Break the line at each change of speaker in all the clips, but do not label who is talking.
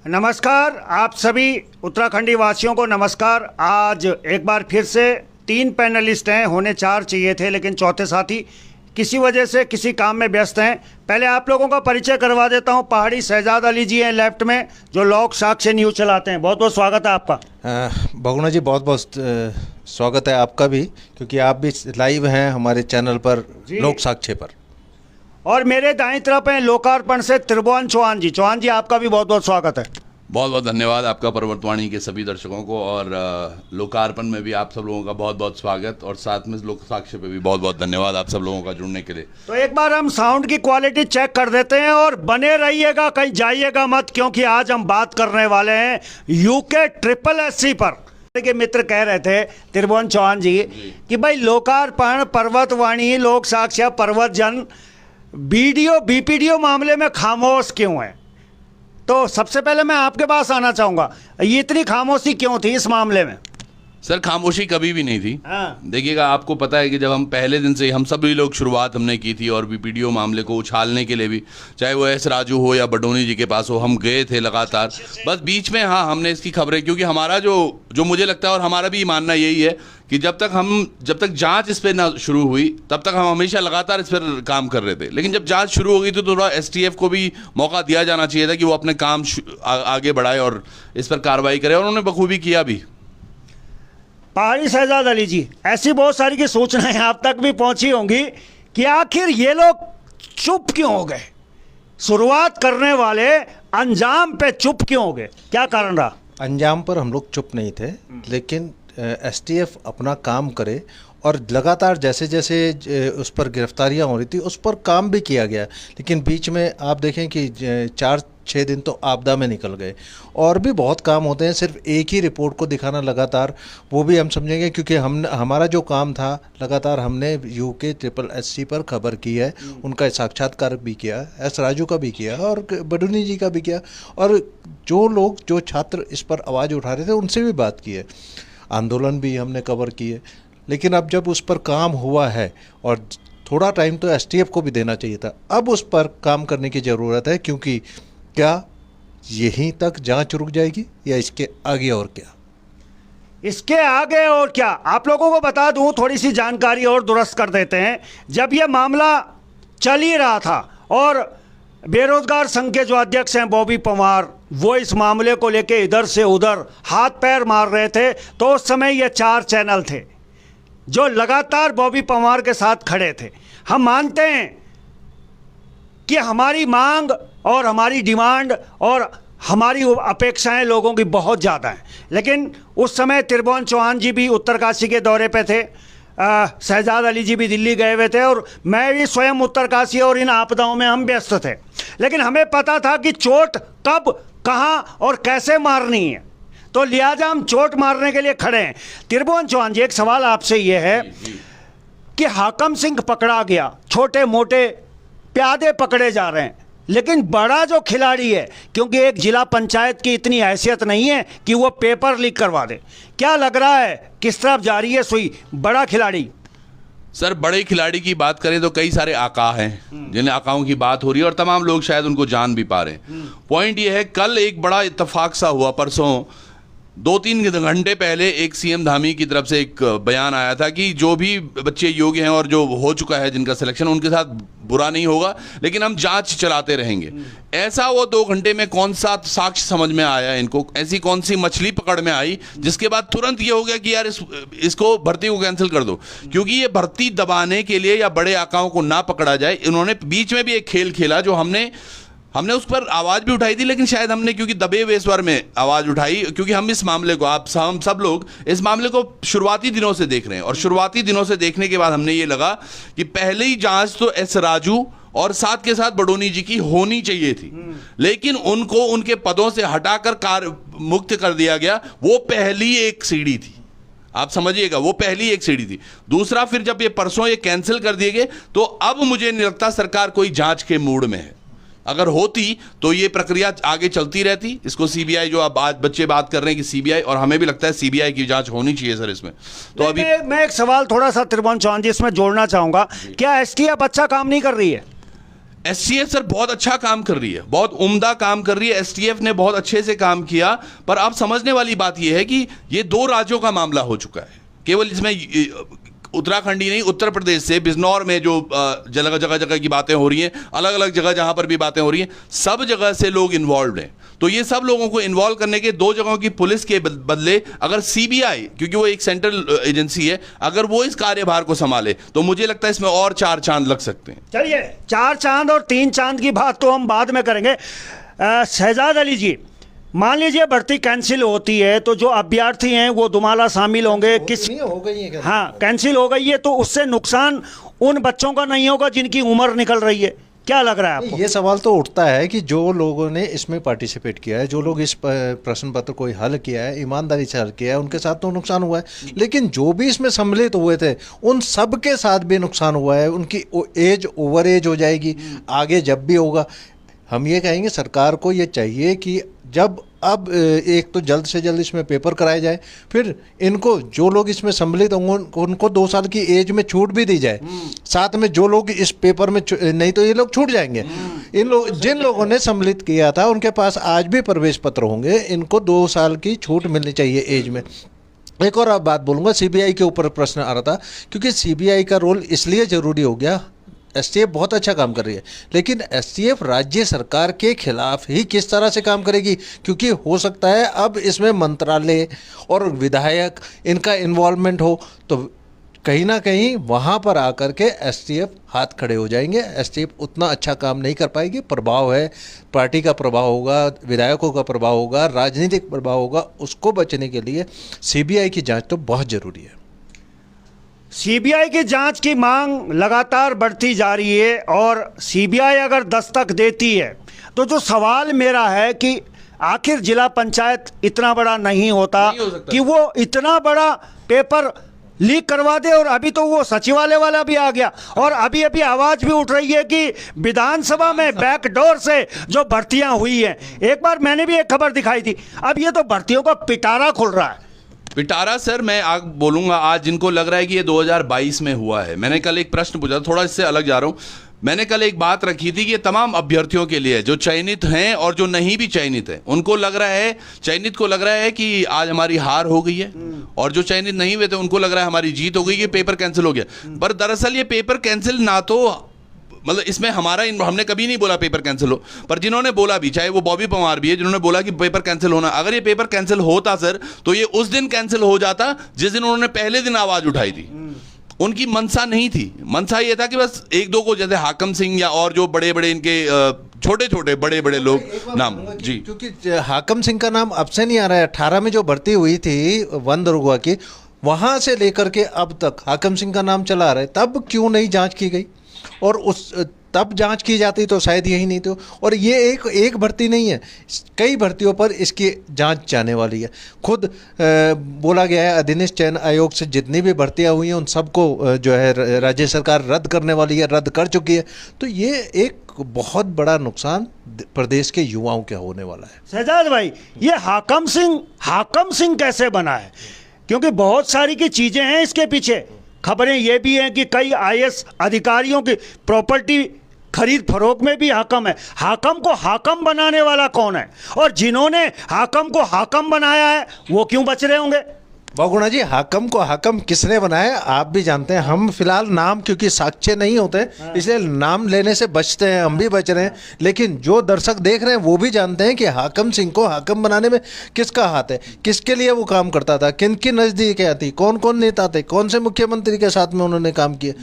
नमस्कार, आप सभी उत्तराखंडी वासियों को नमस्कार। आज एक बार फिर से 3 पैनलिस्ट हैं, होने 4 चाहिए थे लेकिन चौथे साथी किसी वजह से किसी काम में व्यस्त हैं। पहले आप लोगों का परिचय करवा देता हूं। पहाड़ी शहजाद अली जी हैं लेफ्ट में, जो लोक साक्ष्य न्यूज़ चलाते हैं। बहुत बहुत स्वागत है आपका।
बहुगुणा जी, बहुत बहुत स्वागत है आपका भी, क्योंकि आप भी लाइव हैं हमारे चैनल पर लोक साक्ष्य पर।
और मेरे दाईं तरफ हैं लोकार्पण से त्रिभुवन चौहान जी। चौहान जी, आपका भी बहुत बहुत स्वागत है।
बहुत बहुत धन्यवाद आपका पर्वतवाणी के सभी दर्शकों को, और लोकार्पण में भी आप सब लोगों का बहुत बहुत स्वागत, और साथ में लोक साक्ष्य पे भी बहुत बहुत धन्यवाद आप सब लोगों का जुड़ने के लिए।
तो एक बार हम साउंड की क्वालिटी चेक कर देते हैं और बने रहिएगा, कहीं जाइएगा मत, क्योंकि आज हम बात करने वाले हैं यूके SSSC पर। के मित्र कह रहे थे त्रिभुवन चौहान जी कि भाई लोकार्पण, पर्वतवाणी, लोक साक्ष्य, पर्वत जन बीपीडीओ मामले में खामोश क्यों है। तो सबसे पहले मैं आपके पास आना चाहूंगा, ये इतनी खामोशी क्यों थी इस मामले में?
सर, खामोशी कभी भी नहीं थी। देखिएगा, आपको पता है कि जब हम पहले दिन से हम सभी लोग शुरुआत हमने की थी, और बीपीडीओ मामले को उछालने के लिए भी, चाहे वो एस राजू हो या बडोनी जी के पास हो, हम गए थे लगातार। बस बीच में हमने इसकी खबरें, क्योंकि हमारा जो मुझे लगता है और हमारा भी मानना यही है कि जब तक जांच इस पर ना शुरू हुई तब तक हम हमेशा लगातार इस पर काम कर रहे थे। लेकिन जब जांच शुरू हो गई तो थोड़ा एसटीएफ को भी मौका दिया जाना चाहिए था कि वो अपने काम आगे बढ़ाए और इस पर कार्रवाई करे, और उन्होंने बखूबी किया भी।
पहाड़ी शहजाद अली जी, ऐसी बहुत सारी की सूचनाएं आप तक भी पहुंची होंगी कि आखिर ये लोग चुप क्यों हो गए, शुरुआत करने वाले अंजाम पे चुप क्यों हो गए, क्या कारण रहा?
अंजाम पर हम लोग चुप नहीं थे, लेकिन एसटीएफ अपना काम करे, और लगातार जैसे जैसे उस पर गिरफ्तारियां हो रही थी उस पर काम भी किया गया। लेकिन बीच में आप देखें कि 4-6 दिन तो आपदा में निकल गए, और भी बहुत काम होते हैं। सिर्फ एक ही रिपोर्ट को दिखाना लगातार, वो भी हम समझेंगे, क्योंकि हमारा जो काम था लगातार हमने यूके SSSC पर खबर की है, उनका साक्षात्कार भी किया, एस राजू का भी किया और बडोनी जी का भी किया, और जो छात्र इस पर आवाज़ उठा रहे थे उनसे भी बात की है, आंदोलन भी हमने कवर किए। लेकिन अब जब उस पर काम हुआ है, और थोड़ा टाइम तो एसटीएफ को भी देना चाहिए था, अब उस पर काम करने की ज़रूरत है, क्योंकि क्या यहीं तक जांच रुक जाएगी या इसके आगे और क्या?
इसके आगे और क्या, आप लोगों को बता दूं, थोड़ी सी जानकारी और दुरुस्त कर देते हैं। जब यह मामला चल ही रहा था और बेरोजगार संघ के जो अध्यक्ष हैं बॉबी पंवार, वो इस मामले को लेके इधर से उधर हाथ पैर मार रहे थे, तो उस समय ये 4 चैनल थे जो लगातार बॉबी पंवार के साथ खड़े थे। हम मानते हैं कि हमारी मांग और हमारी डिमांड और हमारी अपेक्षाएं लोगों की बहुत ज़्यादा हैं, लेकिन उस समय त्रिभुवन चौहान जी भी उत्तरकाशी के दौरे पे थे, शहजाद अली जी भी दिल्ली गए हुए थे, और मैं भी स्वयं उत्तरकाशी, और इन आपदाओं में हम व्यस्त थे। लेकिन हमें पता था कि चोट कब, कहाँ और कैसे मारनी है, तो लिहाजा हम चोट मारने के लिए खड़े हैं। त्रिभुवन चौहान जी, एक सवाल आपसे ये है कि हाकम सिंह पकड़ा गया, छोटे मोटे प्यादे पकड़े जा रहे हैं, लेकिन बड़ा जो खिलाड़ी है, क्योंकि एक जिला पंचायत की इतनी हैसियत नहीं है कि वो पेपर लीक करवा दे, क्या लग रहा है किस तरफ जा रही है सुई, बड़ा खिलाड़ी?
सर, बड़े खिलाड़ी की बात करें तो कई सारे आका हैं जिन्हें आकाओं की बात हो रही है, और तमाम लोग शायद उनको जान भी पा रहे हैं। पॉइंट ये है, कल एक बड़ा इत्तेफाक सा हुआ। परसों 2-3 घंटे पहले एक सीएम धामी की तरफ से एक बयान आया था कि जो भी बच्चे योग्य हैं और जो हो चुका है जिनका सिलेक्शन, उनके साथ बुरा नहीं होगा, लेकिन हम जांच चलाते रहेंगे। ऐसा वो 2 घंटे में कौन सा साक्ष्य समझ में आया इनको, ऐसी कौन सी मछली पकड़ में आई जिसके बाद तुरंत ये हो गया कि यार इसको भर्ती को कैंसिल कर दो, क्योंकि ये भर्ती दबाने के लिए या बड़े आकाओं को ना पकड़ा जाए। इन्होंने बीच में भी एक खेल खेला जो हमने उस पर आवाज़ भी उठाई थी, लेकिन शायद हमने क्योंकि दबे हुए स्वर में आवाज़ उठाई, क्योंकि हम इस मामले को, हम सब लोग इस मामले को शुरुआती दिनों से देख रहे हैं, और शुरुआती दिनों से देखने के बाद हमने ये लगा कि पहले ही जांच तो एस राजू और साथ के साथ बडोनी जी की होनी चाहिए थी, लेकिन उनको उनके पदों से हटाकर कार्य मुक्त कर दिया गया। वो पहली एक सीढ़ी थी, आप समझिएगा, वो पहली एक सीढ़ी थी। दूसरा, फिर जब ये परसों ये कैंसिल कर दिए गए, तो अब मुझे नहीं लगता सरकार कोई जांच के मूड में है। अगर होती तो ये प्रक्रिया आगे चलती रहती। इसको सीबीआई, जो अब आज बच्चे बात कर रहे हैं कि सीबीआई, और हमें भी लगता है सीबीआई की जांच होनी चाहिए सर इसमें। तो अभी
मैं एक सवाल थोड़ा सा त्रिभुवन चौहान जी इसमें जोड़ना चाहूंगा, क्या एसटीएफ अच्छा काम नहीं कर रही है?
एसटीएफ सर बहुत अच्छा काम कर रही है, बहुत उम्दा काम कर रही है, एसटीएफ ने बहुत अच्छे से काम किया। पर आप समझने वाली बात यह है कि ये 2 राज्यों का मामला हो चुका है, केवल इसमें उत्तराखंड ही नहीं, उत्तर प्रदेश से बिजनौर में जो जगह जगह की बातें हो रही हैं, अलग अलग जगह जहां पर भी बातें हो रही हैं, सब जगह से लोग इन्वॉल्व हैं। तो ये सब लोगों को इन्वॉल्व करने के 2 जगहों की पुलिस के बदले अगर सीबीआई, क्योंकि वो एक सेंट्रल एजेंसी है, अगर वो इस कार्यभार को संभाले तो मुझे लगता है इसमें और 4 चांद लग सकते हैं।
चलिए 4 चांद और 3 चांद की बात तो हम बाद में करेंगे। शहजाद अली जी, मान लीजिए भर्ती कैंसिल होती है तो जो अभ्यर्थी हैं वो दुमाला शामिल होंगे, किस
नहीं हो गई है,
हाँ कैंसिल हो गई है, तो उससे नुकसान उन बच्चों का नहीं होगा जिनकी उम्र निकल रही है? क्या लग रहा है आपको?
ये सवाल तो उठता है कि जो लोगों ने इसमें पार्टिसिपेट किया है, जो लोग इस प्रश्न पत्र को हल किया है, ईमानदारी से हल किया है, उनके साथ तो नुकसान हुआ है, लेकिन जो भी इसमें सम्मिलित हुए थे उन सब के साथ भी नुकसान हुआ है। उनकी एज ओवर एज हो जाएगी आगे जब भी होगा। हम ये कहेंगे सरकार को ये चाहिए कि जब अब एक तो जल्द से जल्द इसमें पेपर कराए जाए, फिर इनको जो लोग इसमें सम्मिलित होंगे उनको 2 साल की एज में छूट भी दी जाए, साथ में जो लोग इस पेपर में नहीं तो ये लोग छूट जाएंगे। इन लोग जिन लोगों ने सम्मिलित किया था उनके पास आज भी प्रवेश पत्र होंगे, इनको 2 साल की छूट मिलनी चाहिए एज में। एक और बात बोलूँगा, सीबीआई के ऊपर प्रश्न आ रहा था, क्योंकि सीबीआई का रोल इसलिए ज़रूरी हो गया, एसटीएफ बहुत अच्छा काम कर रही है, लेकिन एसटीएफ राज्य सरकार के खिलाफ ही किस तरह से काम करेगी, क्योंकि हो सकता है अब इसमें मंत्रालय और विधायक इनका इन्वॉल्वमेंट हो, तो कहीं ना कहीं वहाँ पर आकर के एसटीएफ हाथ खड़े हो जाएंगे। एसटीएफ उतना अच्छा काम नहीं कर पाएगी। प्रभाव है, पार्टी का प्रभाव होगा, विधायकों का प्रभाव होगा, राजनीतिक प्रभाव होगा, उसको बचने के लिए सीबीआई की जाँच तो बहुत ज़रूरी है।
सीबीआई की जांच की मांग लगातार बढ़ती जा रही है और सीबीआई अगर दस्तक देती है तो जो सवाल मेरा है कि आखिर जिला पंचायत इतना बड़ा नहीं होता कि वो इतना बड़ा पेपर लीक करवा दे। और अभी तो वो सचिवालय वाला भी आ गया और अभी अभी आवाज भी उठ रही है कि विधानसभा में बैकडोर से जो भर्तियां हुई हैं, एक बार मैंने भी एक खबर दिखाई थी, अब ये तो भर्तियों का पिटारा खुल रहा है।
पिटारा सर, मैं बोलूंगा आज जिनको लग रहा है कि ये 2022 में हुआ है, मैंने कल एक प्रश्न पूछा, थोड़ा इससे अलग जा रहा हूं। मैंने कल एक बात रखी थी कि ये तमाम अभ्यर्थियों के लिए, जो चयनित हैं और जो नहीं भी चयनित हैं, उनको लग रहा है, चयनित को लग रहा है कि आज हमारी हार हो गई है, और जो चयनित नहीं हुए थे उनको लग रहा है हमारी जीत हो गई, कि पेपर कैंसिल हो गया। पर दरअसल ये पेपर कैंसिल ना तो, मतलब इसमें हमने कभी नहीं बोला पेपर कैंसिल हो, पर जिन्होंने बोला भी, चाहे वो बॉबी पवार भी है, जिन्होंने बोला कि पेपर कैंसिल होना, अगर ये पेपर कैंसिल होता सर तो ये उस दिन कैंसिल हो जाता जिस दिन उन्होंने पहले दिन आवाज उठाई थी। उनकी मनसा नहीं थी, मनसा ये था कि बस 1-2 को, जैसे हाकम सिंह या और जो बड़े बड़े इनके छोटे बड़े लोग नाम जी,
क्योंकि हाकम सिंह का नाम अब से नहीं आ रहा है। 18 में जो भर्ती हुई थी वन दरोगा की, वहां से लेकर के अब तक हाकम सिंह का नाम चला आ रहा है। तब क्यों नहीं जांच की गई? और उस तब जांच की जाती तो शायद यही नहीं तो। और ये एक भर्ती नहीं है, कई भर्तियों पर इसकी जांच जाने वाली है। खुद बोला गया है अधीनस्थ चयन आयोग से जितनी भी भर्तियां हुई हैं उन सबको जो है राज्य सरकार रद्द करने वाली है, रद्द कर चुकी है। तो ये एक बहुत बड़ा नुकसान प्रदेश के युवाओं के होने वाला है।
शहजाद भाई, ये हाकम सिंह कैसे बना है? क्योंकि बहुत सारी की चीजें हैं इसके पीछे। खबरें ये भी हैं कि कई आईएएस अधिकारियों की प्रॉपर्टी खरीद फरोख्त में भी हाकम है। हाकम को हाकम बनाने वाला कौन है? और जिन्होंने हाकम को हाकम बनाया है वो क्यों बच रहे होंगे?
बहुगुणा जी, हाकम को हाकम किसने बनाया आप भी जानते हैं। हम फिलहाल नाम, क्योंकि साक्ष्य नहीं होते इसलिए नाम लेने से बचते हैं, हम भी बच रहे हैं। लेकिन जो दर्शक देख रहे हैं वो भी जानते हैं कि हाकम सिंह को हाकम बनाने में किसका हाथ है, किसके लिए वो काम करता था, किन की नज़दीकियाँ थी, कौन कौन नेता थे, कौन से मुख्यमंत्री के साथ में उन्होंने काम किया,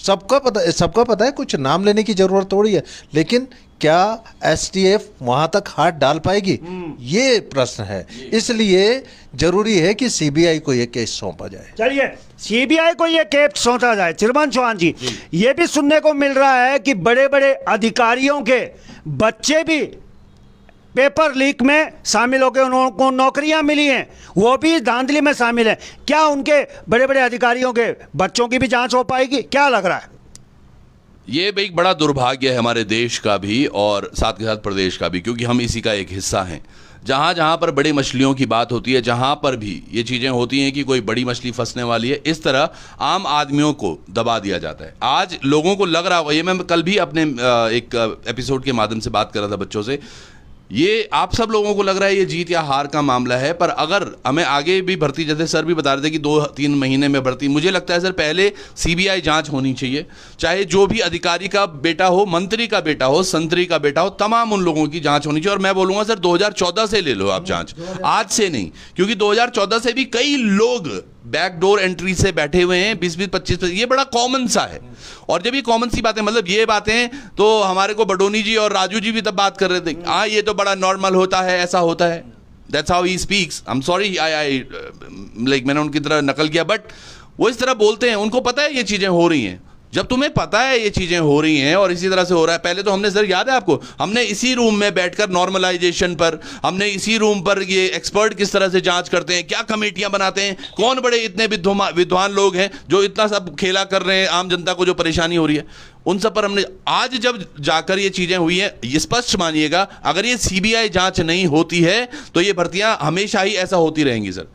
सबका पता है। कुछ नाम लेने की जरूरत थोड़ी है। लेकिन क्या एसटीएफ वहां तक हाथ डाल पाएगी, ये प्रश्न है। इसलिए जरूरी है कि सीबीआई को ये केस सौंपा जाए।
चलिए, सीबीआई को ये केस सौंपा जाए। चिरमन चौहान जी, ये भी सुनने को मिल रहा है कि बड़े बड़े अधिकारियों के बच्चे भी पेपर लीक में शामिल होकर उनको नौकरियां मिली हैं, वो भी धांधली में शामिल हैं। क्या उनके बड़े बड़े अधिकारियों के बच्चों की भी जांच हो पाएगी? क्या लग रहा है?
ये एक बड़ा दुर्भाग्य है हमारे देश का भी और साथ के साथ प्रदेश का भी, क्योंकि हम इसी का एक हिस्सा हैं। जहाँ जहाँ पर बड़ी मछलियों की बात होती है, जहाँ पर भी ये चीज़ें होती हैं कि कोई बड़ी मछली फंसने वाली है, इस तरह आम आदमियों को दबा दिया जाता है। आज लोगों को लग रहा होगा, ये मैं कल भी अपने एक एपिसोड के माध्यम से बात कर रहा था बच्चों से, ये आप सब लोगों को लग रहा है ये जीत या हार का मामला है, पर अगर हमें आगे भी भर्ती, जैसे सर भी बता रहे थे कि 2-3 महीने में भर्ती, मुझे लगता है सर पहले सीबीआई जांच होनी चाहिए, चाहे जो भी अधिकारी का बेटा हो, मंत्री का बेटा हो, संतरी का बेटा हो, तमाम उन लोगों की जांच होनी चाहिए। और मैं बोलूंगा सर 2014 से ले लो आप जांच, आज से नहीं, क्योंकि 2014 से भी कई लोग बैकडोर एंट्री से बैठे हुए हैं, 20-25, ये बड़ा कॉमन सा है। और जब ये कॉमन सी बातें, मतलब ये बातें तो हमारे को बडोनी जी और राजू जी भी तब बात कर रहे थे, हाँ ये तो बड़ा नॉर्मल होता है, ऐसा होता है, that's how he speaks, I am sorry I like मैंने उनकी तरह नकल किया, बट वो इस तरह बोलते हैं, उनको पता है ये चीजें हो रही हैं। जब तुम्हें पता है ये चीजें हो रही हैं और इसी तरह से हो रहा है, पहले तो हमने सर याद है आपको, हमने इसी रूम में बैठकर नॉर्मलाइजेशन पर, हमने इसी रूम पर ये एक्सपर्ट किस तरह से जांच करते हैं, क्या कमेटियां बनाते हैं, कौन बड़े इतने विद्वान लोग हैं जो इतना सब खेला कर रहे हैं, आम जनता को जो परेशानी हो रही है, उन सब पर हमने आज जब जाकर ये चीजें हुई हैं, ये स्पष्ट मानिएगा अगर ये सीबीआई जांच नहीं होती है तो ये भर्तियां हमेशा ही ऐसा होती रहेंगी सर,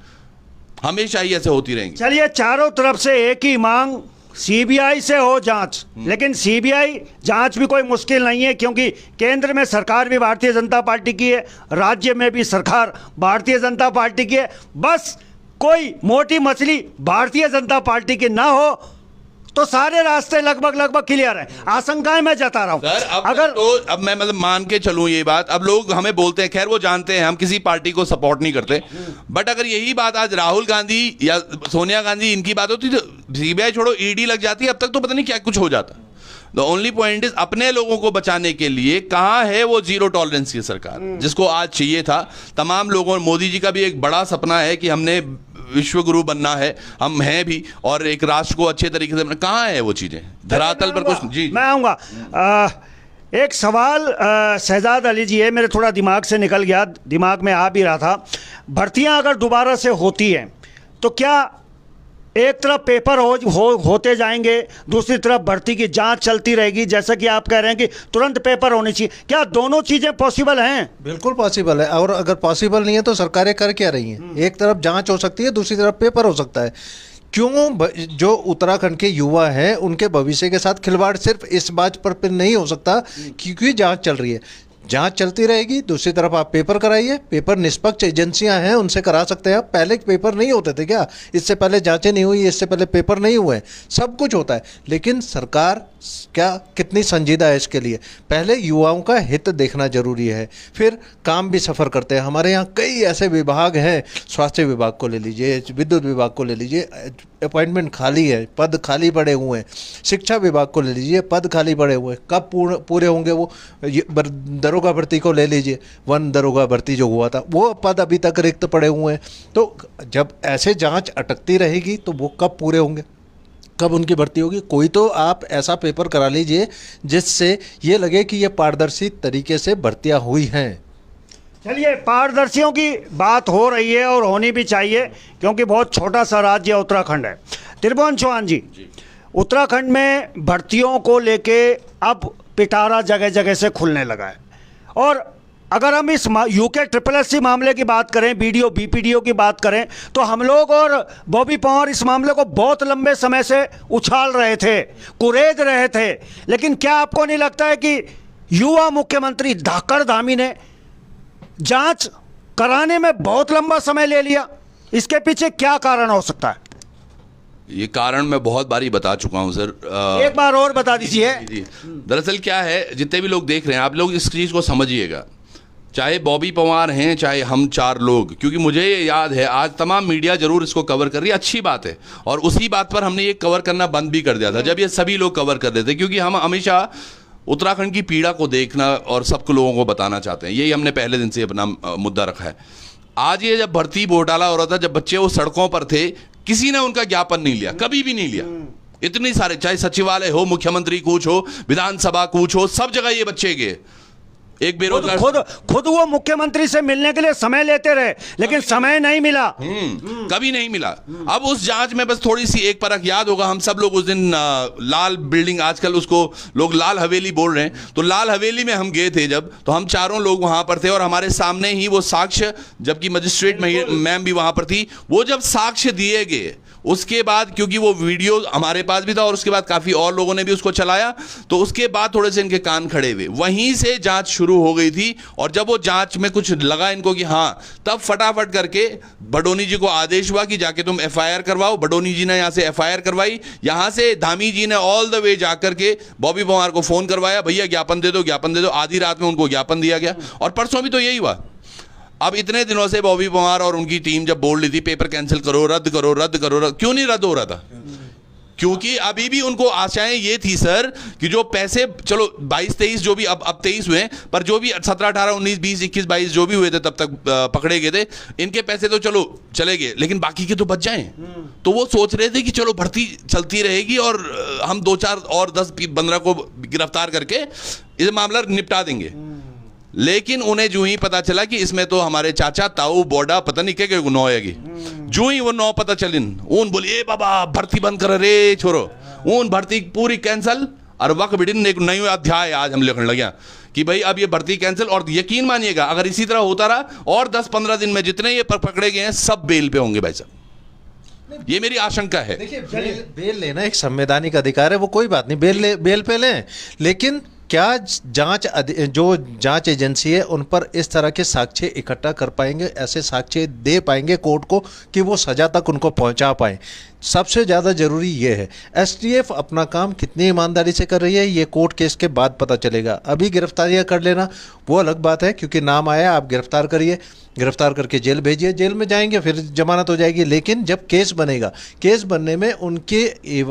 हमेशा ही ऐसे होती रहेंगी।
चलिए, चारों तरफ से एक ही मांग, सीबीआई से हो जांच, लेकिन सीबीआई जांच भी कोई मुश्किल नहीं है, क्योंकि केंद्र में सरकार भी भारतीय जनता पार्टी की है, राज्य में भी सरकार भारतीय जनता पार्टी की है, बस कोई मोटी मछली भारतीय जनता पार्टी की ना हो तो सारे रास्ते लगभग क्लियर हैं। आशंकाएं मैं जता रहा हूं
सर,
अगर
तो अब मैं मतलब मान के चलूं ये बात, अब लोग हमें बोलते हैं, खैर वो जानते हैं हम किसी पार्टी को सपोर्ट नहीं करते, बट अगर यही बात आज राहुल गांधी या सोनिया गांधी इनकी बात होती तो सीबीआई छोड़ो ईडी लग जाती, अब तक तो पता नहीं क्या कुछ हो जाता। द ओनली पॉइंट इज अपने लोगों को बचाने के लिए कहां है वो जीरो टॉलरेंस की सरकार जिसको आज चाहिए था तमाम लोगों। मोदी जी का भी एक बड़ा सपना है कि हमने विश्व गुरु बनना है, हम हैं भी, और एक राष्ट्र को अच्छे तरीके से, कहां है वो चीजें धरातल पर कुछ। जी
मैं आऊंगा। एक सवाल शहजाद अली जी है, मेरे थोड़ा दिमाग से निकल गया, दिमाग में आ भी रहा था। भर्तियां अगर दोबारा से होती हैं तो क्या एक तरफ पेपर होते जाएंगे, दूसरी तरफ भर्ती की जांच चलती रहेगी, जैसा कि आप कह रहे हैं कि तुरंत पेपर होने चाहिए, क्या दोनों चीज़ें पॉसिबल हैं?
बिल्कुल पॉसिबल है, और अगर पॉसिबल नहीं है तो सरकारें कर क्या रही हैं? एक तरफ जांच हो सकती है, दूसरी तरफ पेपर हो सकता है। क्यों जो उत्तराखंड के युवा हैं उनके भविष्य के साथ खिलवाड़ सिर्फ इस बात पर नहीं हो सकता क्योंकि जांच चल रही है। जांच चलती रहेगी, दूसरी तरफ आप पेपर कराइए, पेपर निष्पक्ष एजेंसियां हैं उनसे करा सकते हैं आप। पहले पेपर नहीं होते थे क्या? इससे पहले जांचें नहीं हुई, इससे पहले पेपर नहीं हुए, सब कुछ होता है, लेकिन सरकार क्या कितनी संजीदा है इसके लिए। पहले युवाओं का हित देखना जरूरी है, फिर काम भी सफ़र करते हैं। हमारे यहाँ कई ऐसे विभाग हैं, स्वास्थ्य विभाग को ले लीजिए, विद्युत विभाग को ले लीजिए, अपॉइंटमेंट खाली है, पद खाली पड़े हुए हैं। शिक्षा विभाग को ले लीजिए, पद खाली पड़े हुए हैं, कब पूरे होंगे वो? दरोगा भर्ती को ले लीजिए, वन दरोगा भर्ती जो हुआ था वो पद अभी तक रिक्त पड़े हुए हैं। तो जब ऐसे जांच अटकती रहेगी तो वो कब पूरे होंगे, कब उनकी भर्ती होगी? कोई तो आप ऐसा पेपर करा लीजिए जिससे ये लगे कि ये पारदर्शी तरीके से भर्तियां हुई हैं।
चलिए, पारदर्शियों की बात हो रही है और होनी भी चाहिए, क्योंकि बहुत छोटा सा राज्य उत्तराखंड है। त्रिभुवन चौहान जी, उत्तराखंड में भर्तियों को लेके अब पिटारा जगह जगह से खुलने लगा है, और अगर हम इस यूके SSS मामले की बात करें, BDO BPDO की बात करें, तो हम लोग और बॉबी पंवार इस मामले को बहुत लंबे समय से उछाल रहे थे, कुरेद रहे थे, लेकिन क्या आपको नहीं लगता है कि युवा मुख्यमंत्री धाकड़ धामी ने जांच कराने में बहुत लंबा समय ले लिया? इसके पीछे क्या कारण हो सकता है?
ये कारण मैं बहुत बारी बता चुका हूं सर,
एक बार और बता दीजिए।
दरअसल क्या है, जितने भी लोग देख रहे हैं, आप लोग इस चीज़ को समझिएगा, चाहे बॉबी पंवार हैं, चाहे हम चार लोग, क्योंकि मुझे याद है आज तमाम मीडिया जरूर इसको कवर कर रही है, अच्छी बात है, और उसी बात पर हमने ये कवर करना बंद भी कर दिया था जब ये सभी लोग कवर कर रहे थे, क्योंकि हम हमेशा उत्तराखंड की पीड़ा को देखना और सबको लोगों को बताना चाहते हैं, यही हमने पहले दिन से अपना मुद्दा रखा है। आज ये जब भर्ती घोटाला हो रहा था, जब बच्चे वो सड़कों पर थे, किसी ने उनका ज्ञापन नहीं लिया, कभी भी नहीं लिया। इतनी सारे, चाहे सचिवालय हो, मुख्यमंत्री कूच हो, विधानसभा कूच हो, सब जगह ये बच्चे गए, एक बेरोजगार
खुद वो मुख्यमंत्री से मिलने के लिए समय लेते रहे, लेकिन समय नहीं मिला।
कभी नहीं मिला। अब उस जांच में बस थोड़ी सी एक परख याद होगा, हम सब लोग उस दिन लाल बिल्डिंग, आजकल उसको लोग लाल हवेली बोल रहे हैं, तो लाल हवेली में हम गए थे जब, तो हम चारों लोग वहां पर थे और हमारे सामने ही वो साक्ष्य, जबकि मजिस्ट्रेट मैम भी वहां पर थी, वो जब साक्ष्य दिए गए उसके बाद, क्योंकि वो वीडियो हमारे पास भी था और उसके बाद काफी और लोगों ने भी उसको चलाया, तो उसके बाद थोड़े से इनके कान खड़े हुए, वहीं से जांच शुरू हो गई थी। और जब वो जांच में कुछ लगा इनको कि हाँ, तब फटाफट करके बडोनी जी को आदेश हुआ कि जाके तुम एफआईआर करवाओ। बडोनी जी ने यहां से एफआईआर करवाई, यहां से धामी जी ने ऑल द वे जाकर के बॉबी पवार को फोन करवाया, भैया ज्ञापन दे दो, ज्ञापन दे दो। आधी रात में उनको ज्ञापन दिया गया और परसों भी तो यही हुआ। अब इतने दिनों से बॉबी पवार और उनकी टीम जब बोल रही थी पेपर कैंसिल करो, रद्द करो, रद्द करो, क्यों नहीं रद्द हो रहा था? क्योंकि अभी भी उनको आशाएं ये थी सर कि जो पैसे, चलो 22-23 जो भी, अब 23 हुए, पर जो भी 17, 18, 19, 20, 21, 22 जो भी हुए थे तब तक पकड़े गए थे, इनके पैसे तो चलो चले गए, लेकिन बाकी के तो बच जाएं। तो वो सोच रहे थे कि चलो भर्ती चलती रहेगी और हम 2-4 और 10-15 को गिरफ्तार करके इस मामला निपटा देंगे। लेकिन उन्हें जो ही पता चला कि इसमें तो हमारे चाचा ताऊ बोडा पता नहीं क्या नौ आएगी, जो ही वो नौ पता चलिन उन बोली, ए बाबा भर्ती बंद कर रे छोरो, उन भर्ती पूरी कैंसल। और वक्त बिडिन एक नई अध्याय आज हम लिखने लगे कि भाई अब ये भर्ती कैंसिल। और यकीन मानिएगा अगर इसी तरह होता रहा और 10-15 दिन में जितने ये पकड़े गए हैं सब बेल पे होंगे भाई साहब, ये मेरी आशंका है।
देखिए बेल लेना एक संवैधानिक अधिकार है, वो कोई बात नहीं, बेल पे लें, लेकिन क्या जो जांच एजेंसी है उन पर इस तरह के साक्ष्य इकट्ठा कर पाएंगे, ऐसे साक्ष्य दे पाएंगे कोर्ट को कि वो सजा तक उनको पहुंचा पाएं? सबसे ज़्यादा ज़रूरी ये है एसटीएफ अपना काम कितनी ईमानदारी से कर रही है, ये कोर्ट केस के बाद पता चलेगा। अभी गिरफ्तारियां कर लेना वो अलग बात है, क्योंकि नाम आया, आप गिरफ्तार करिए, गिरफ्तार करके जेल भेजिए, जेल में जाएंगे, फिर जमानत हो जाएगी। लेकिन जब केस बनेगा, केस बनने में उनके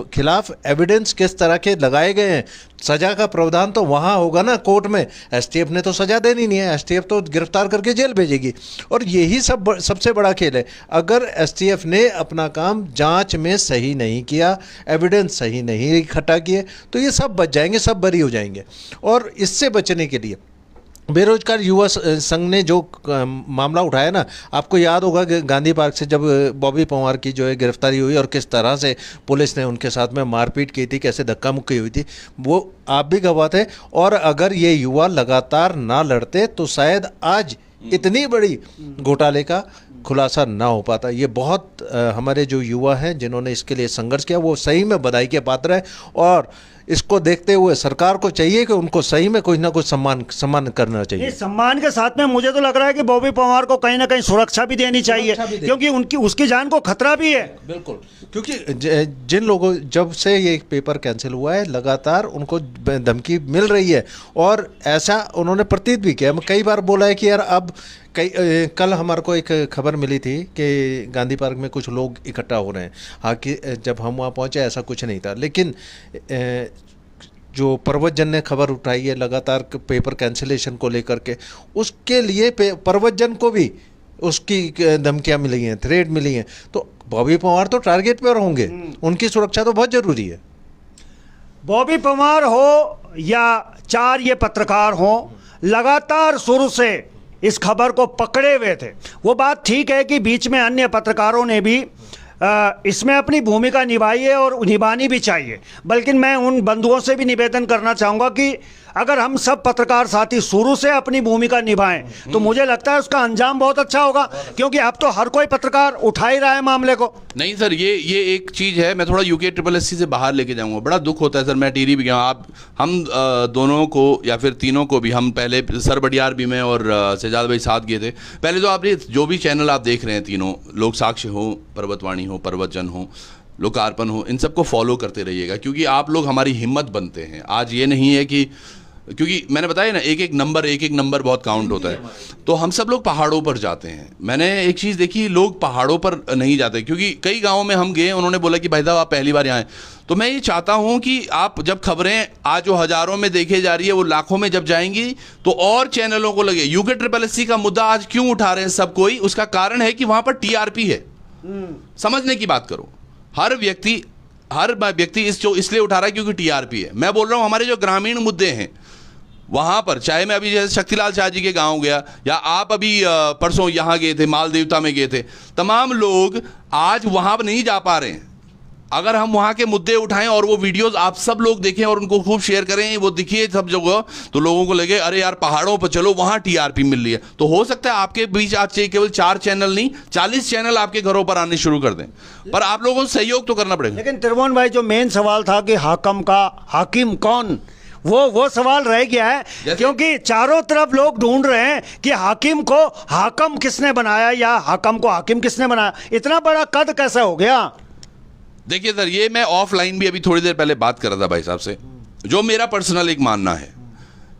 खिलाफ एविडेंस किस तरह के लगाए गए हैं, सजा का प्रावधान तो वहाँ होगा ना कोर्ट में। एसटीएफ ने तो सजा देनी नहीं है, एसटीएफ तो गिरफ्तार करके जेल भेजेगी। और यही सबसे बड़ा खेल है। अगर एसटीएफ ने अपना काम जांच में सही नहीं किया, एविडेंस सही नहीं इकट्ठा किए, तो ये सब बच जाएंगे, सब बरी हो जाएंगे। और इससे बचने के लिए बेरोजगार युवा संघ ने जो मामला उठाया ना, आपको याद होगा कि गांधी पार्क से जब बॉबी पवार की जो है गिरफ्तारी हुई और किस तरह से पुलिस ने उनके साथ में मारपीट की थी, कैसे धक्का मुक्की हुई थी, वो आप भी गवाह थे। और अगर ये युवा लगातार ना लड़ते तो शायद आज इतनी बड़ी घोटाले का खुलासा ना हो पाता। ये बहुत हमारे जो युवा हैं जिन्होंने इसके लिए संघर्ष किया, वो सही में बधाई के पात्र हैं। और इसको देखते हुए सरकार को चाहिए कि उनको सही में कुछ ना कुछ सम्मान करना चाहिए।
इस सम्मान के साथ में मुझे तो लग रहा है कि बॉबी पवार को कहीं ना कहीं सुरक्षा भी देनी चाहिए, क्योंकि उसकी जान को खतरा भी है।
बिल्कुल, क्योंकि जिन लोगों, जब से ये पेपर कैंसिल हुआ है, लगातार उनको धमकी मिल रही है और ऐसा उन्होंने प्रतीत भी किया। कई बार बोला है कि यार अब कल हमारे को एक खबर मिली थी कि गांधी पार्क में कुछ लोग इकट्ठा हो रहे हैं। हाँ, कि जब हम वहाँ पहुँचे ऐसा कुछ नहीं था, लेकिन जो पर्वतजन ने खबर उठाई है लगातार पेपर कैंसिलेशन को लेकर के, उसके लिए पर्वतजन को भी उसकी धमकियाँ मिली हैं, थ्रेट मिली हैं। तो बॉबी पवार तो टारगेट पर होंगे, उनकी सुरक्षा तो बहुत ज़रूरी है।
बॉबी पवार हो या 4 ये पत्रकार हो, लगातार शुरू से इस खबर को पकड़े हुए थे। वो बात ठीक है कि बीच में अन्य पत्रकारों ने भी इसमें अपनी भूमिका निभाई है और निभानी भी चाहिए। बल्कि मैं उन बंधुओं से भी निवेदन करना चाहूँगा कि अगर हम सब पत्रकार साथी शुरू से अपनी भूमिका निभाएं तो मुझे लगता है उसका अंजाम बहुत अच्छा होगा, क्योंकि अब तो हर कोई पत्रकार उठा ही रहा है मामले को।
नहीं सर, ये एक चीज़ है, मैं थोड़ा UKSSC से बाहर लेके जाऊंगा। बड़ा दुख होता है सर, मैं टिहरी भी गया, आप हम दोनों को या फिर तीनों को भी, हम पहले सर बडियार भी में और शहजाद भाई साथ गए थे। पहले तो आपने जो भी चैनल आप देख रहे हैं तीनों, लोक साक्ष्य हो, पर्वतवाणी हो, पर्वतजन हो, लोकार्पण हो, इन सबको फॉलो करते रहिएगा, क्योंकि आप लोग हमारी हिम्मत बनते हैं। आज ये नहीं है कि, क्योंकि मैंने बताया ना, एक एक नंबर बहुत काउंट होता है। तो हम सब लोग पहाड़ों पर जाते हैं। मैंने एक चीज़ देखी, लोग पहाड़ों पर नहीं जाते, क्योंकि कई गांवों में हम गए, उन्होंने बोला कि भाई साहब आप पहली बार यहाँ आए। तो मैं ये चाहता हूँ कि आप जब खबरें आज जो हज़ारों में देखे जा रही है वो लाखों में जब जाएंगी तो और चैनलों को लगे UKSSC का मुद्दा आज क्यों उठा रहे हैं सब कोई, उसका कारण है कि वहाँ पर TRP है। समझने की बात करो, हर व्यक्ति इसलिए उठा रहा है क्योंकि TRP है। मैं बोल रहा हूँ हमारे जो ग्रामीण मुद्दे हैं वहां पर, चाहे मैं अभी जैसे शक्तिलाल शाह जी के गांव गया, या आप अभी परसों यहां गए थे, माल देवता में गए थे, तमाम लोग आज वहां पर नहीं जा पा रहे हैं। अगर हम वहां के मुद्दे उठाएं और वो वीडियोस आप सब लोग देखें और उनको खूब शेयर करें, वो दिखिए सब जगह, तो लोगों को लगे अरे यार पहाड़ों पर चलो, वहां टीआरपी मिल रही है। तो हो सकता है आपके बीच आज चाहिए केवल 4 चैनल नहीं, 40 चैनल आपके घरों पर आने शुरू कर दें, पर आप लोगों को सहयोग तो करना पड़ेगा।
लेकिन त्रिभुवन भाई, जो मेन सवाल था कि हाकिम कौन, वो सवाल रह गया है, क्योंकि चारों तरफ लोग ढूंढ रहे हैं कि हाकिम को हाकम किसने बनाया या हाकम को हाकिम किसने बनाया। इतना बड़ा कद कैसे हो गया?
देखिए सर, ये मैं ऑफलाइन भी अभी थोड़ी देर पहले बात कर रहा था भाई साहब से, जो मेरा पर्सनल एक मानना है,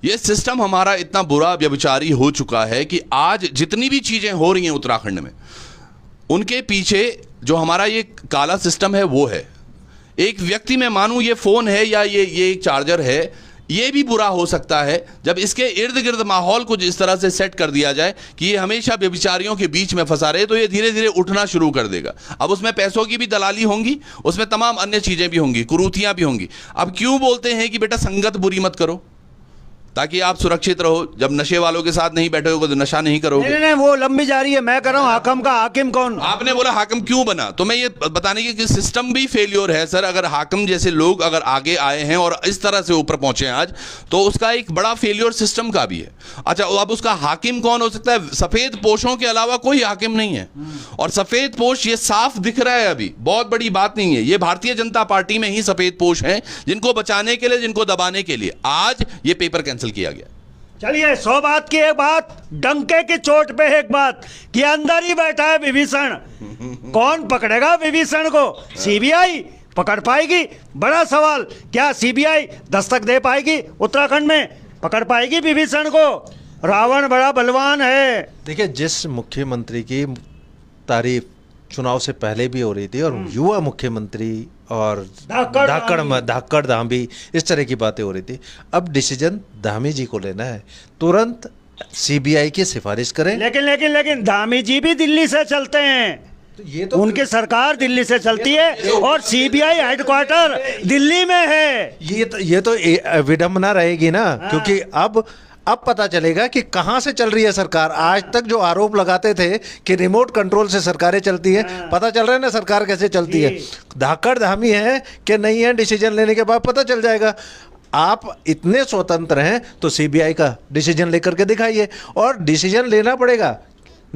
ये सिस्टम हमारा इतना बुरा व्यभिचारी हो चुका है कि आज जितनी भी चीजें हो रही हैं उत्तराखंड में, उनके पीछे जो हमारा ये काला सिस्टम है वो है। एक व्यक्ति, मैं मानूं ये फोन है या ये एक चार्जर है, ये भी बुरा हो सकता है जब इसके इर्द गिर्द माहौल को जिस तरह से सेट कर दिया जाए कि ये हमेशा व्यभिचारियों के बीच में फंसा रहे, तो ये धीरे धीरे उठना शुरू कर देगा। अब उसमें पैसों की भी दलाली होंगी, उसमें तमाम अन्य चीजें भी होंगी, कुरूतियां भी होंगी। अब क्यों बोलते हैं कि बेटा संगत बुरी मत करो, ताकि आप सुरक्षित रहो, जब नशे वालों के साथ नहीं बैठोगे तो नशा नहीं करोगे।
नहीं, वो लंबी जा रही है। मैं कर रहा हूं हाकिम का हाकिम कौन?
आपने बोला हाकिम क्यों बना, तो मैं ये बताने की कि सिस्टम भी फेलियर है सर। अगर हाकिम जैसे लोग अगर आगे आए हैं और इस तरह से ऊपर पहुंचे हैं आज, तो उसका एक बड़ा फेलियर सिस्टम का भी है। अच्छा, अब उसका हाकिम कौन हो सकता है? सफेद पोशों के अलावा कोई हाकिम नहीं है, और सफेद पोश ये साफ दिख रहा है, अभी बहुत बड़ी बात नहीं है। ये भारतीय जनता पार्टी में ही सफेद पोश हैं, जिनको बचाने के लिए, जिनको दबाने के लिए आज ये पेपर कैंसिल किया गया।
चलिए, 100 बात की एक बात, डंके की चोट पे एक बात कि अंदर ही बैठा है विभीषण। कौन पकड़ेगा विभीषण को? सीबीआई पकड़ पाएगी? बड़ा सवाल। क्या सीबीआई दस्तक दे पाएगी उत्तराखंड में? पकड़ पाएगी विभीषण को? रावण बड़ा बलवान है।
देखिए, जिस मुख्यमंत्री की तारीफ चुनाव से पहले भी हो रही थी, और युवा मुख्यमंत्री और धाकड़ धामी, इस तरह की बातें हो रही थी, अब डिसीजन धामी जी को लेना है। तुरंत सीबीआई की सिफारिश करें।
लेकिन धामी जी भी दिल्ली से चलते हैं,
तो ये तो
उनकी सरकार दिल्ली से चलती है और सीबीआई हेडक्वार्टर दिल्ली में है।
ये तो विडंबना रहेगी ना, क्योंकि अब पता चलेगा कि कहां से चल रही है सरकार। आज तक जो आरोप लगाते थे कि रिमोट कंट्रोल से सरकारें चलती हैं, पता चल रहा है ना सरकार कैसे चलती है। धाकड़ धामी है कि नहीं है, डिसीजन लेने के बाद पता चल जाएगा। आप इतने स्वतंत्र हैं तो सीबीआई का डिसीजन लेकर के दिखाइए, और डिसीजन लेना पड़ेगा।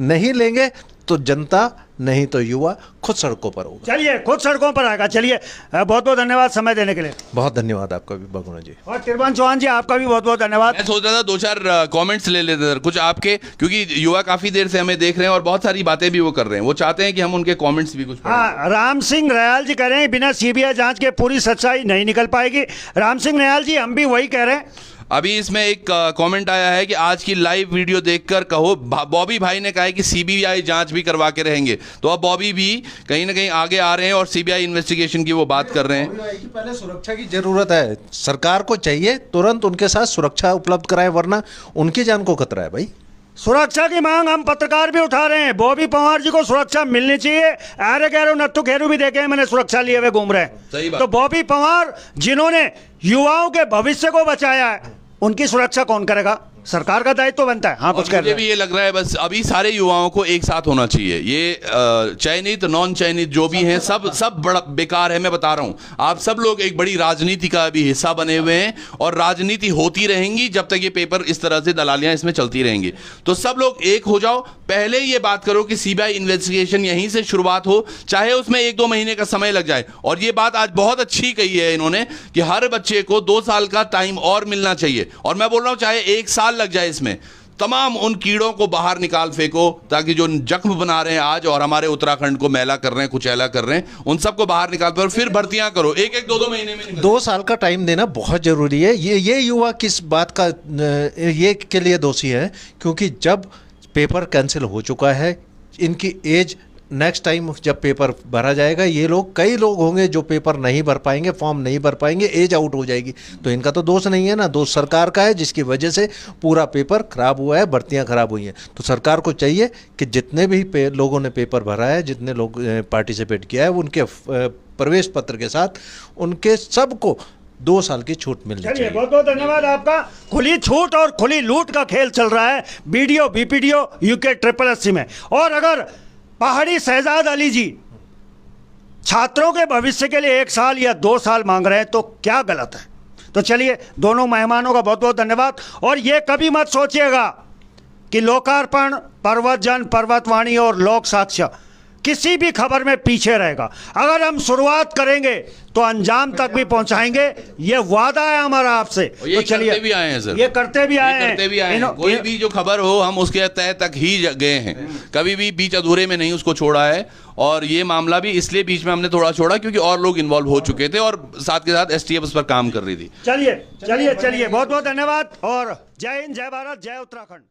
नहीं लेंगे तो जनता, नहीं तो युवा खुद सड़कों पर होगा।
चलिए, खुद सड़कों पर आएगा। चलिए, बहुत बहुत धन्यवाद समय देने के लिए।
बहुत धन्यवाद आपका भी बगुना जी,
और त्रिभुवन चौहान जी आपका भी बहुत बहुत धन्यवाद।
मैं सोच रहा था 2-4 कमेंट्स ले लेते कुछ आपके, क्योंकि युवा काफी देर से हमें देख रहे हैं और बहुत सारी बातें भी वो कर रहे हैं, वो चाहते हैं कि हम उनके कमेंट्स भी कुछ पढ़ें।
हाँ, राम सिंह रयाल जी कह रहे हैं बिना सीबीआई जांच के पूरी सच्चाई नहीं निकल पाएगी। राम सिंह रयाल जी, हम भी वही कह रहे हैं।
अभी इसमें एक कमेंट आया है कि आज की लाइव वीडियो देखकर कहो, बॉबी भाई ने कहा है कि सीबीआई जांच भी करवा के रहेंगे, तो अब बॉबी भी कहीं ना कहीं आगे आ रहे हैं और सीबीआई इन्वेस्टिगेशन की वो बात कर रहे हैं।
पहले सुरक्षा की जरूरत है, सरकार को चाहिए तुरंत उनके साथ सुरक्षा उपलब्ध कराए, वरना उनकी जान को खतरा है भाई।
सुरक्षा की मांग हम पत्रकार भी उठा रहे हैं। बॉबी पंवार जी को सुरक्षा मिलनी चाहिए। अरे गैरो नत्थु खेरू भी देखे हैं मैंने, सुरक्षा लिए हुए घूम रहे हैं। तो बॉबी पंवार जिन्होंने युवाओं के भविष्य को बचाया है, उनकी सुरक्षा कौन करेगा? सरकार का दायित्व बनता है। हाँ, कुछ कर
मुझे भी ये लग रहा है बस अभी सारे युवाओं को एक साथ होना चाहिए। ये चयनित नॉन चयनित जो भी हैं, सब बड़ा बेकार है। मैं बता रहा हूं, आप सब लोग एक बड़ी राजनीति का भी हिस्सा बने हुए हैं, और राजनीति होती रहेंगी जब तक ये पेपर इस तरह से दलालियां इसमें चलती रहेंगी। तो सब लोग एक हो जाओ, पहले ये बात करो कि सीबीआई इन्वेस्टिगेशन यहीं से शुरुआत हो, चाहे उसमें 1-2 महीने का समय लग जाए। और ये बात आज बहुत अच्छी कही है इन्होंने कि हर बच्चे को 2 साल का टाइम और मिलना चाहिए, और मैं बोल रहा हूं चाहे 1 साल लग जाए इसमें। तमाम उन कीड़ों को बाहर निकाल फेंको, ताकि जो जख्म बना रहे हैं आज और हमारे उत्तराखंड को मैला कर रहे हैं, कुचैला कर रहे हैं, उन सबको बाहर निकाल कर फिर भर्तियां करो। 1-1, 2-2 महीने में
2 साल का टाइम देना बहुत जरूरी है। ये युवा किस बात का ये के लिए दोषी है, क्योंकि जब पेपर कैंसिल हो चुका है, इनकी एज नेक्स्ट टाइम जब पेपर भरा जाएगा, ये लोग, कई लोग होंगे जो पेपर नहीं भर पाएंगे, फॉर्म नहीं भर पाएंगे, एज आउट हो जाएगी। तो इनका तो दोष नहीं है ना, दोष सरकार का है, जिसकी वजह से पूरा पेपर खराब हुआ है, भर्तियां खराब हुई हैं। तो सरकार को चाहिए कि जितने भी लोगों ने पेपर भरा है, जितने लोग पार्टिसिपेट किया है, उनके प्रवेश पत्र के साथ उनके सबको 2 साल की छूट मिलनी
चलिए
चाहिए।
बहुत बहुत धन्यवाद आपका। खुली छूट और खुली लूट का खेल चल रहा है बीडीओ बीपीडीओ यूके SSSC में। और अगर पहाड़ी शहजाद अली जी छात्रों के भविष्य के लिए 1 साल या 2 साल मांग रहे हैं तो क्या गलत है। तो चलिए दोनों मेहमानों का बहुत बहुत धन्यवाद। और ये कभी मत सोचिएगा कि लोकार्पण, पर्वतजन, पर्वतवाणी और लोक साक्ष्य किसी भी खबर में पीछे रहेगा। अगर हम शुरुआत करेंगे तो अंजाम तक भी पहुंचाएंगे, ये वादा है हमारा आपसे।
और ये
तो चलिए
करते भी आए हैं सर,
ये करते भी आए
करते भी आए हैं।
हैं।
कोई भी जो खबर हो हम उसके तह तक ही गए हैं, कभी भी बीच अधूरे में नहीं उसको छोड़ा है। और ये मामला भी इसलिए बीच में हमने थोड़ा छोड़ा क्योंकि और लोग इन्वॉल्व हो चुके थे और साथ के साथ STF उस पर काम कर रही थी।
चलिए चलिए चलिए बहुत बहुत धन्यवाद और जय हिंद, जय भारत, जय उत्तराखंड।